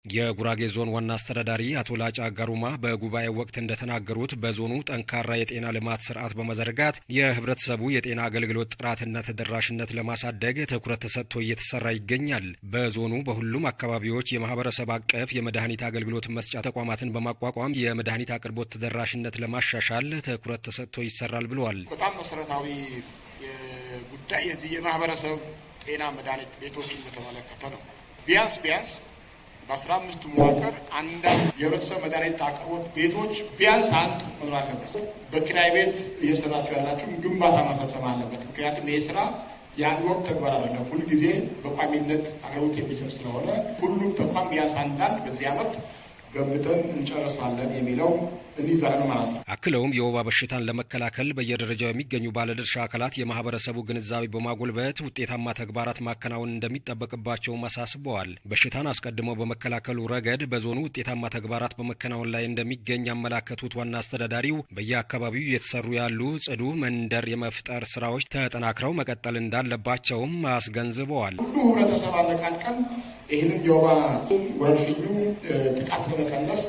የጉራጌ ዞን ዋና አስተዳዳሪ አቶ ላጫ ጋሩማ በጉባኤው ወቅት እንደተናገሩት በዞኑ ጠንካራ የጤና ልማት ስርዓት በመዘርጋት የህብረተሰቡ የጤና አገልግሎት ጥራትና ተደራሽነት ለማሳደግ ትኩረት ተሰጥቶ እየተሰራ ይገኛል። በዞኑ በሁሉም አካባቢዎች የማህበረሰብ አቀፍ የመድኃኒት አገልግሎት መስጫ ተቋማትን በማቋቋም የመድኃኒት አቅርቦት ተደራሽነት ለማሻሻል ትኩረት ተሰጥቶ ይሰራል ብለዋል። በጣም መሰረታዊ ጉዳይ የዚህ የማህበረሰብ ጤና መድኃኒት ቤቶችን በተመለከተ ነው። ቢያንስ በ15 መዋቅር አንዳንድ የህብረተሰብ መድኃኒት አቅርቦት ቤቶች ቢያንስ አንድ መኖር አለበት። በኪራይ ቤት እየሰራችሁ ያላችሁ ግንባታ መፈጸም አለበት። ምክንያቱም ይህ ስራ የአንድ ወቅት ተግባር አይደለም፣ ሁልጊዜ በቋሚነት አቅርቦት የሚሰጥ ስለሆነ ሁሉም ተቋም ቢያንስ አንዳንድ በዚህ ዓመት ገምተን እንጨርሳለን የሚለው እንይዛለን ማለት ነው። አክለውም የወባ በሽታን ለመከላከል በየደረጃው የሚገኙ ባለድርሻ አካላት የማህበረሰቡ ግንዛቤ በማጎልበት ውጤታማ ተግባራት ማከናወን እንደሚጠበቅባቸውም አሳስበዋል። በሽታን አስቀድመው በመከላከሉ ረገድ በዞኑ ውጤታማ ተግባራት በመከናወን ላይ እንደሚገኝ ያመላከቱት ዋና አስተዳዳሪው በየአካባቢው እየተሰሩ ያሉ ጽዱ መንደር የመፍጠር ስራዎች ተጠናክረው መቀጠል እንዳለባቸውም አስገንዝበዋል። ሁሉ ህብረተሰብ አነቃንቀን ይህንን የወባ ወረርሽኙ ጥቃት ለመቀነስ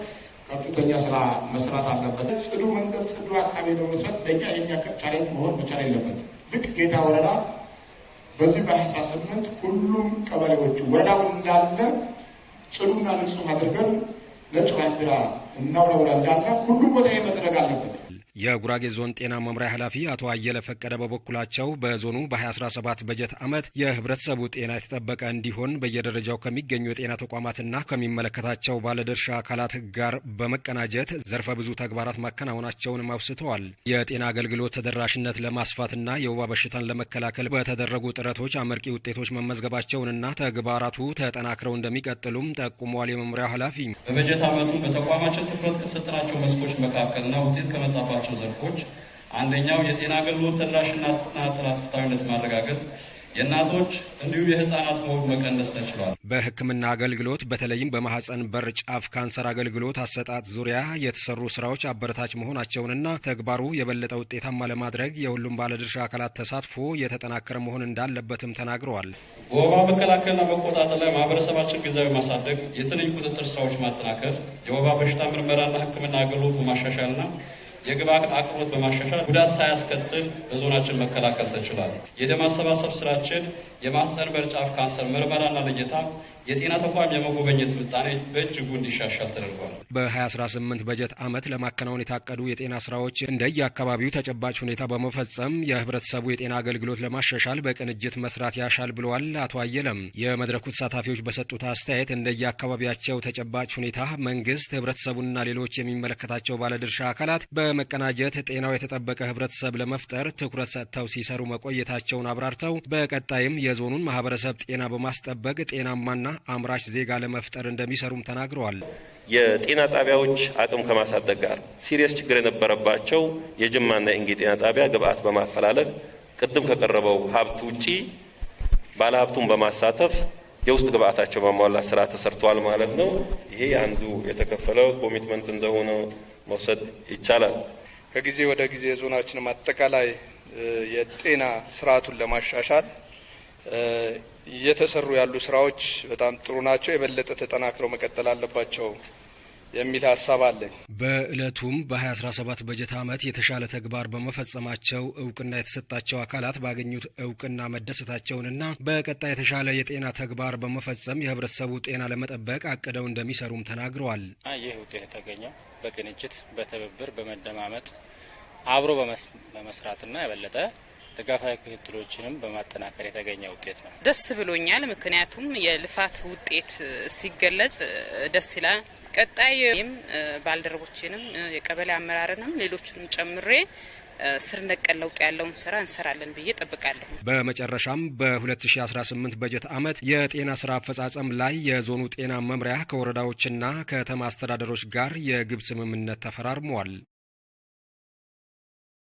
ከፍተኛ ስራ መስራት አለበት። ጽዱ መንደር፣ ጽዱ አካባቢ ለመስራት ለእኛ የኛ ቻሌንጅ መሆን መቻል የለበት። ልክ ጌታ ወረዳ በዚህ በ18 ሁሉም ቀበሌዎቹ ወረዳውን እንዳለ ጽዱና ንጹህ አድርገን ነጭ ባንዲራ እናውለብላ እንዳለ ሁሉም ቦታ መድረግ አለበት። የጉራጌ ዞን ጤና መምሪያ ኃላፊ አቶ አየለ ፈቀደ በበኩላቸው በዞኑ በ2017 በጀት ዓመት የህብረተሰቡ ጤና የተጠበቀ እንዲሆን በየደረጃው ከሚገኙ የጤና ተቋማትና ከሚመለከታቸው ባለድርሻ አካላት ጋር በመቀናጀት ዘርፈ ብዙ ተግባራት ማከናወናቸውንም አውስተዋል። የጤና አገልግሎት ተደራሽነት ለማስፋትና የወባ በሽታን ለመከላከል በተደረጉ ጥረቶች አመርቂ ውጤቶች መመዝገባቸውንና ተግባራቱ ተጠናክረው እንደሚቀጥሉም ጠቁመዋል። የመምሪያው ኃላፊ በበጀት ዓመቱ በተቋማችን ትኩረት ከሰጠናቸው መስኮች መካከልና ውጤት ከመጣባቸው ዘርፎች አንደኛው የጤና አገልግሎት ተደራሽነትና ፍትሃዊነት ማረጋገጥ፣ የእናቶች እንዲሁም የህፃናት ሞት መቀነስ ተችሏል። በሕክምና አገልግሎት በተለይም በማህፀን በር ጫፍ ካንሰር አገልግሎት አሰጣጥ ዙሪያ የተሰሩ ስራዎች አበረታች መሆናቸውንና ተግባሩ የበለጠ ውጤታማ ለማድረግ የሁሉም ባለድርሻ አካላት ተሳትፎ የተጠናከረ መሆን እንዳለበትም ተናግረዋል። በወባ መከላከልና መቆጣጠር ላይ ማህበረሰባችን ግንዛቤ ማሳደግ፣ የትንኝ ቁጥጥር ስራዎች ማጠናከር፣ የወባ በሽታ ምርመራና ሕክምና አገልግሎት በማሻሻልና የግብአት አቅርቦት በማሻሻል ጉዳት ሳያስከትል በዞናችን መከላከል ተችሏል። የደም አሰባሰብ ስራችን የማህፀን በር ጫፍ ካንሰር ምርመራና ልየታ፣ የጤና ተቋም የመጎበኘት ምጣኔ በእጅጉ እንዲሻሻል ተደርጓል። በ2018 በጀት ዓመት ለማከናወን የታቀዱ የጤና ስራዎች እንደየአካባቢው ተጨባጭ ሁኔታ በመፈጸም የህብረተሰቡ የጤና አገልግሎት ለማሻሻል በቅንጅት መስራት ያሻል ብለዋል አቶ አየለም። የመድረኩ ተሳታፊዎች በሰጡት አስተያየት እንደየአካባቢያቸው ተጨባጭ ሁኔታ መንግስት፣ ህብረተሰቡና ሌሎች የሚመለከታቸው ባለድርሻ አካላት በመቀናጀት ጤናው የተጠበቀ ህብረተሰብ ለመፍጠር ትኩረት ሰጥተው ሲሰሩ መቆየታቸውን አብራርተው በቀጣይም የዞኑን ማህበረሰብ ጤና በማስጠበቅ ጤናማና አምራች ዜጋ ለመፍጠር እንደሚሰሩም ተናግረዋል። የጤና ጣቢያዎች አቅም ከማሳደግ ጋር ሲሪየስ ችግር የነበረባቸው የጅማና የእንጌ ጤና ጣቢያ ግብአት በማፈላለግ ቅድም ከቀረበው ሀብት ውጪ ባለሀብቱን በማሳተፍ የውስጥ ግብአታቸው ማሟላት ስራ ተሰርቷል ማለት ነው። ይሄ አንዱ የተከፈለው ኮሚትመንት እንደሆነ መውሰድ ይቻላል። ከጊዜ ወደ ጊዜ ዞናችንም አጠቃላይ የጤና ስርዓቱን ለማሻሻል እየተሰሩ ያሉ ስራዎች በጣም ጥሩ ናቸው። የበለጠ ተጠናክረው መቀጠል አለባቸው የሚል ሀሳብ አለኝ። በዕለቱም በ2017 በጀት ዓመት የተሻለ ተግባር በመፈጸማቸው እውቅና የተሰጣቸው አካላት ባገኙት እውቅና መደሰታቸውንና በቀጣይ የተሻለ የጤና ተግባር በመፈጸም የህብረተሰቡ ጤና ለመጠበቅ አቅደው እንደሚሰሩም ተናግረዋል። ይህ ውጤት የተገኘው በቅንጅት፣ በትብብር፣ በመደማመጥ አብሮ በመስራትና የበለጠ ድጋፋዊ ክትትሎችንም በማጠናከር የተገኘ ውጤት ነው። ደስ ብሎኛል። ምክንያቱም የልፋት ውጤት ሲገለጽ ደስ ይላል። ቀጣይም ባልደረቦችንም የቀበሌ አመራርንም ሌሎችንም ጨምሬ ስር ነቀል ለውጥ ያለውን ስራ እንሰራለን ብዬ ጠብቃለሁ። በመጨረሻም በ2018 በጀት ዓመት የጤና ስራ አፈጻጸም ላይ የዞኑ ጤና መምሪያ ከወረዳዎችና ከተማ አስተዳደሮች ጋር የግብ ስምምነት ተፈራርመዋል።